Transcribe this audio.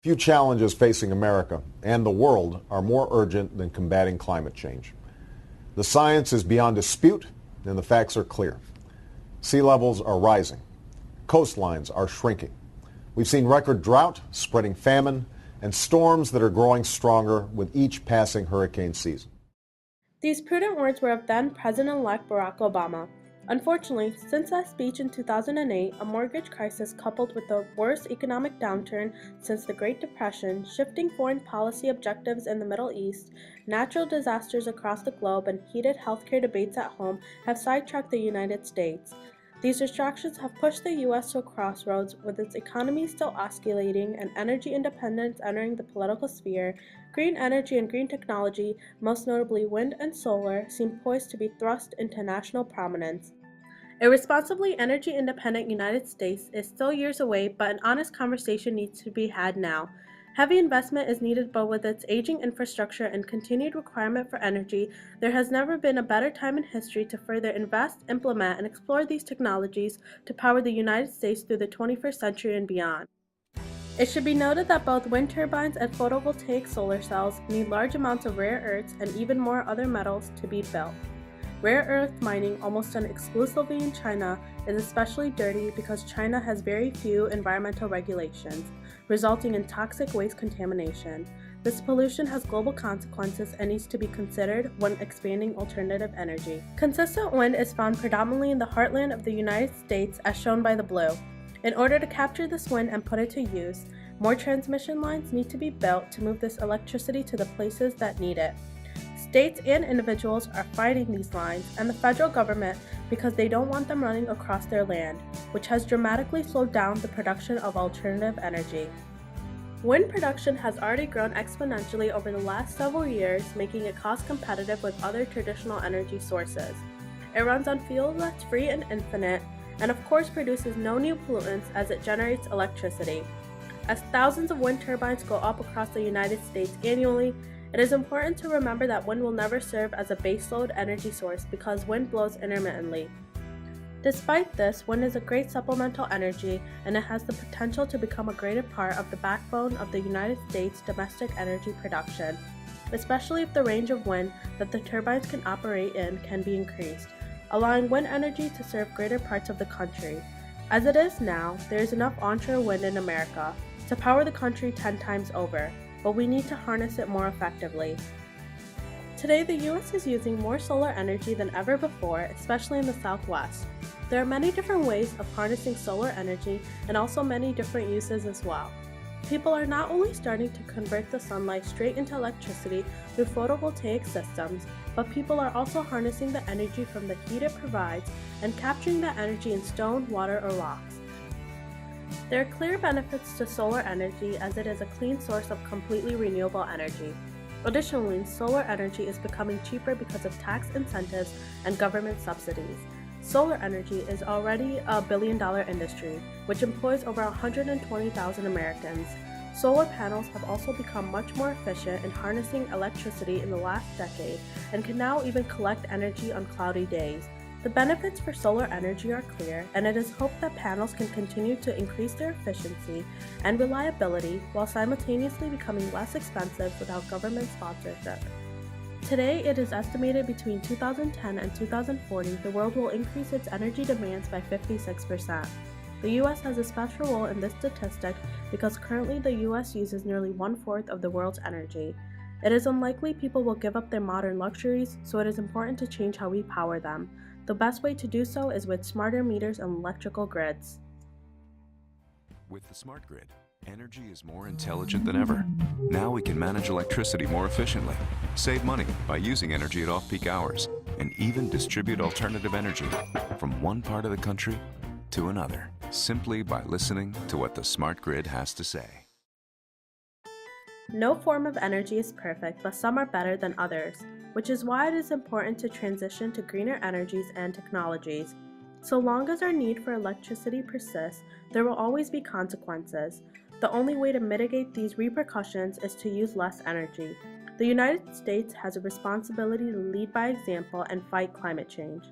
Few challenges facing America and the world are more urgent than combating climate change. The science is beyond dispute, and the facts are clear. Sea levels are rising. Coastlines are shrinking. We've seen record drought, spreading famine, and storms that are growing stronger with each passing hurricane season. These prudent words were of then-President-elect Barack Obama. Unfortunately, since that speech in 2008, a mortgage crisis coupled with the worst economic downturn since the Great Depression, shifting foreign policy objectives in the Middle East, natural disasters across the globe, and heated healthcare debates at home have sidetracked the United States. These distractions have pushed the U.S. to a crossroads, with its economy still oscillating and energy independence entering the political sphere. Green energy and green technology, most notably wind and solar, seem poised to be thrust into national prominence. A responsibly energy-independent United States is still years away, but an honest conversation needs to be had now. Heavy investment is needed, but with its aging infrastructure and continued requirement for energy, there has never been a better time in history to further invest, implement, and explore these technologies to power the United States through the 21st century and beyond. It should be noted that both wind turbines and photovoltaic solar cells need large amounts of rare earths and even more other metals to be built. Rare earth mining, almost done exclusively in China, is especially dirty because China has very few environmental regulations, resulting in toxic waste contamination. This pollution has global consequences and needs to be considered when expanding alternative energy. Consistent wind is found predominantly in the heartland of the United States, as shown by the blue. In order to capture this wind and put it to use, more transmission lines need to be built to move this electricity to the places that need it. States and individuals are fighting these lines, and the federal government, because they don't want them running across their land, which has dramatically slowed down the production of alternative energy. Wind production has already grown exponentially over the last several years, making it cost competitive with other traditional energy sources. It runs on fuel that's free and infinite, and of course produces no new pollutants as it generates electricity. As thousands of wind turbines go up across the United States annually, it is important to remember that wind will never serve as a baseload energy source because wind blows intermittently. Despite this, wind is a great supplemental energy, and it has the potential to become a greater part of the backbone of the United States domestic energy production, especially if the range of wind that the turbines can operate in can be increased, allowing wind energy to serve greater parts of the country. As it is now, there is enough onshore wind in America to power the country 10 times over, but we need to harness it more effectively. Today, the U.S. is using more solar energy than ever before, especially in the Southwest. There are many different ways of harnessing solar energy and also many different uses as well. People are not only starting to convert the sunlight straight into electricity through photovoltaic systems, but people are also harnessing the energy from the heat it provides and capturing that energy in stone, water, or rocks. There are clear benefits to solar energy as it is a clean source of completely renewable energy. Additionally, solar energy is becoming cheaper because of tax incentives and government subsidies. Solar energy is already a billion-dollar industry, which employs over 120,000 Americans. Solar panels have also become much more efficient in harnessing electricity in the last decade and can now even collect energy on cloudy days. The benefits for solar energy are clear, and it is hoped that panels can continue to increase their efficiency and reliability while simultaneously becoming less expensive without government sponsorship. Today, it is estimated between 2010 and 2040 the world will increase its energy demands by 56%. The U.S. has a special role in this statistic because currently the U.S. uses nearly 1/4 of the world's energy. It is unlikely people will give up their modern luxuries, so it is important to change how we power them. The best way to do so is with smarter meters and electrical grids. With the smart grid, energy is more intelligent than ever. Now we can manage electricity more efficiently, save money by using energy at off-peak hours, and even distribute alternative energy from one part of the country to another, simply by listening to what the smart grid has to say. No form of energy is perfect, but some are better than others, which is why it is important to transition to greener energies and technologies. So long as our need for electricity persists, there will always be consequences. The only way to mitigate these repercussions is to use less energy. The United States has a responsibility to lead by example and fight climate change.